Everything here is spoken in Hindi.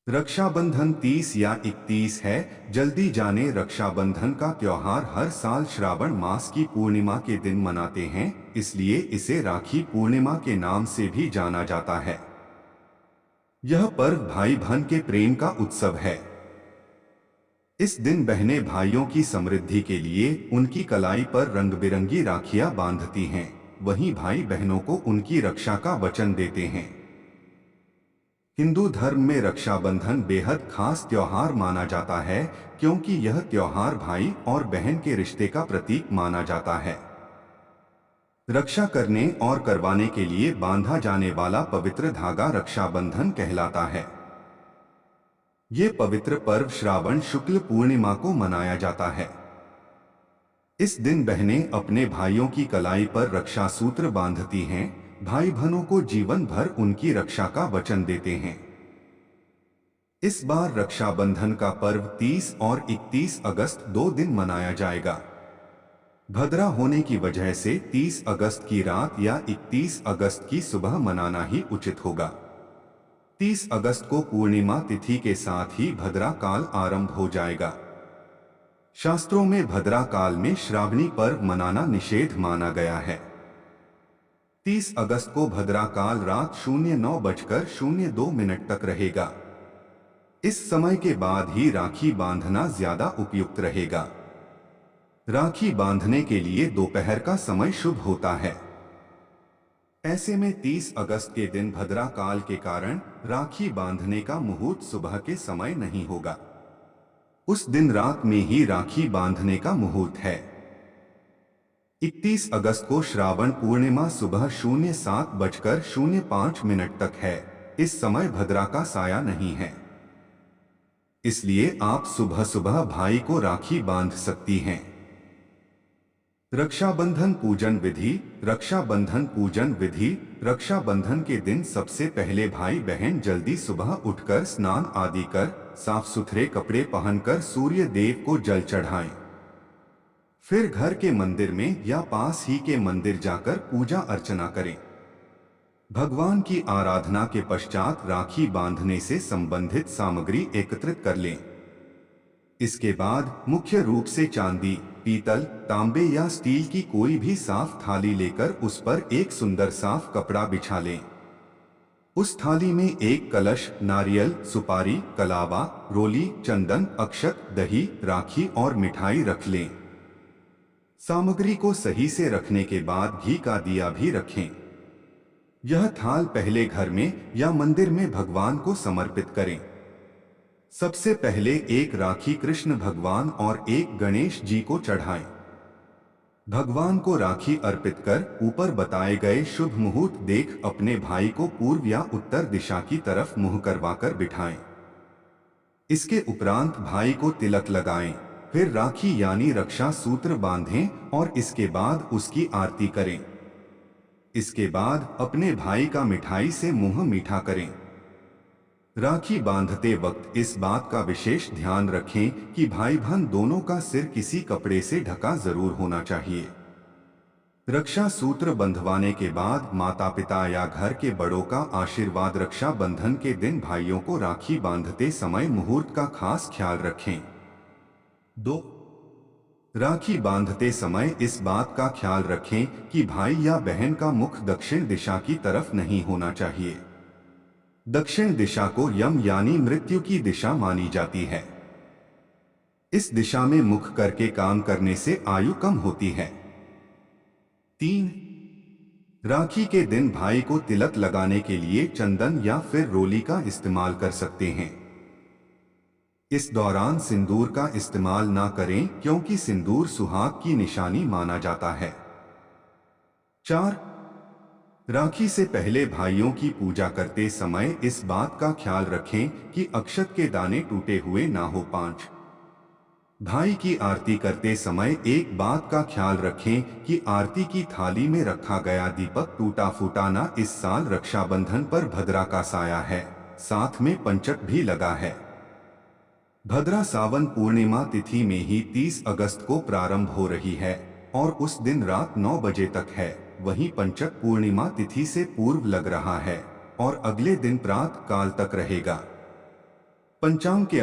रक्षाबंधन 30 या 31 है। जल्दी जाने रक्षाबंधन का त्योहार हर साल श्रावण मास की पूर्णिमा के दिन मनाते हैं, इसलिए इसे राखी पूर्णिमा के नाम से भी जाना जाता है। यह पर्व भाई बहन के प्रेम का उत्सव है। इस दिन बहनें भाइयों की समृद्धि के लिए उनकी कलाई पर रंग बिरंगी राखियां बांधती हैं, वहीं भाई बहनों को उनकी रक्षा का वचन देते हैं। हिंदू धर्म में रक्षाबंधन बेहद खास त्योहार माना जाता है, क्योंकि यह त्योहार भाई और बहन के रिश्ते का प्रतीक माना जाता है। रक्षा करने और करवाने के लिए बांधा जाने वाला पवित्र धागा रक्षाबंधन कहलाता है। ये पवित्र पर्व श्रावण शुक्ल पूर्णिमा को मनाया जाता है। इस दिन बहनें अपने भाइयों की कलाई पर रक्षा सूत्र बांधती हैं, भाई बहनों को जीवन भर उनकी रक्षा का वचन देते हैं। इस बार रक्षाबंधन का पर्व 30 और 31 अगस्त 2 दिन मनाया जाएगा। भद्रा होने की वजह से 30 अगस्त की रात या 31 अगस्त की सुबह मनाना ही उचित होगा। 30 अगस्त को पूर्णिमा तिथि के साथ ही भद्रा काल आरंभ हो जाएगा। शास्त्रों में भद्रा काल में श्रावणी पर्व मनाना निषेध माना गया है। 30 अगस्त को भद्रा काल रात 09:02 तक रहेगा। इस समय के बाद ही राखी बांधना ज्यादा उपयुक्त रहेगा। राखी बांधने के लिए दोपहर का समय शुभ होता है। ऐसे में 30 अगस्त के दिन भद्रा काल के कारण राखी बांधने का मुहूर्त सुबह के समय नहीं होगा। उस दिन रात में ही राखी बांधने का मुहूर्त है। 31 अगस्त को श्रावण पूर्णिमा सुबह 07:05 तक है। इस समय भद्रा का साया नहीं है, इसलिए आप सुबह सुबह भाई को राखी बांध सकती हैं। रक्षाबंधन पूजन विधि। रक्षाबंधन पूजन विधि। रक्षाबंधन के दिन सबसे पहले भाई बहन जल्दी सुबह उठकर स्नान आदि कर साफ सुथरे कपड़े पहनकर सूर्य देव को जल चढ़ाएं। फिर घर के मंदिर में या पास ही के मंदिर जाकर पूजा अर्चना करें। भगवान की आराधना के पश्चात राखी बांधने से संबंधित सामग्री एकत्रित कर लें। इसके बाद मुख्य रूप से चांदी, पीतल, तांबे या स्टील की कोई भी साफ थाली लेकर उस पर एक सुंदर साफ कपड़ा बिछा लें। उस थाली में एक कलश, नारियल, सुपारी, कलावा, रोली, चंदन, अक्षत, दही, राखी और मिठाई रख लें। सामग्री को सही से रखने के बाद घी का दिया भी रखें। यह थाल पहले घर में या मंदिर में भगवान को समर्पित करें। सबसे पहले एक राखी कृष्ण भगवान और एक गणेश जी को चढ़ाएं। भगवान को राखी अर्पित कर ऊपर बताए गए शुभ मुहूर्त देख अपने भाई को पूर्व या उत्तर दिशा की तरफ मुंह करवाकर बिठाएं। इसके उपरांत भाई को तिलक लगाएं, फिर राखी यानी रक्षा सूत्र बांधें और इसके बाद उसकी आरती करें। इसके बाद अपने भाई का मिठाई से मुंह मीठा करें। राखी बांधते वक्त इस बात का विशेष ध्यान रखें कि भाई बहन दोनों का सिर किसी कपड़े से ढका जरूर होना चाहिए। रक्षा सूत्र बंधवाने के बाद माता पिता या घर के बड़ों का आशीर्वाद। रक्षा बंधन के दिन भाइयों को राखी बांधते समय मुहूर्त का खास ख्याल रखें। 2. राखी बांधते समय इस बात का ख्याल रखें कि भाई या बहन का मुख दक्षिण दिशा की तरफ नहीं होना चाहिए। दक्षिण दिशा को यम यानी मृत्यु की दिशा मानी जाती है। इस दिशा में मुख करके काम करने से आयु कम होती है। 3. राखी के दिन भाई को तिलक लगाने के लिए चंदन या फिर रोली का इस्तेमाल कर सकते हैं। इस दौरान सिंदूर का इस्तेमाल ना करें, क्योंकि सिंदूर सुहाग की निशानी माना जाता है। 4. राखी से पहले भाइयों की पूजा करते समय इस बात का ख्याल रखें कि अक्षत के दाने टूटे हुए ना हो। 5. भाई की आरती करते समय एक बात का ख्याल रखें कि आरती की थाली में रखा गया दीपक टूटा फूटा ना। इस साल रक्षाबंधन पर भद्रा का साया है, साथ में पंचक भी लगा है। भद्रा सावन पूर्णिमा तिथि में ही 30 अगस्त को प्रारंभ हो रही है और उस दिन रात 9 बजे तक है। वहीं पंचक पूर्णिमा तिथि से पूर्व लग रहा है और अगले दिन प्रातः काल तक रहेगा। पंचांग के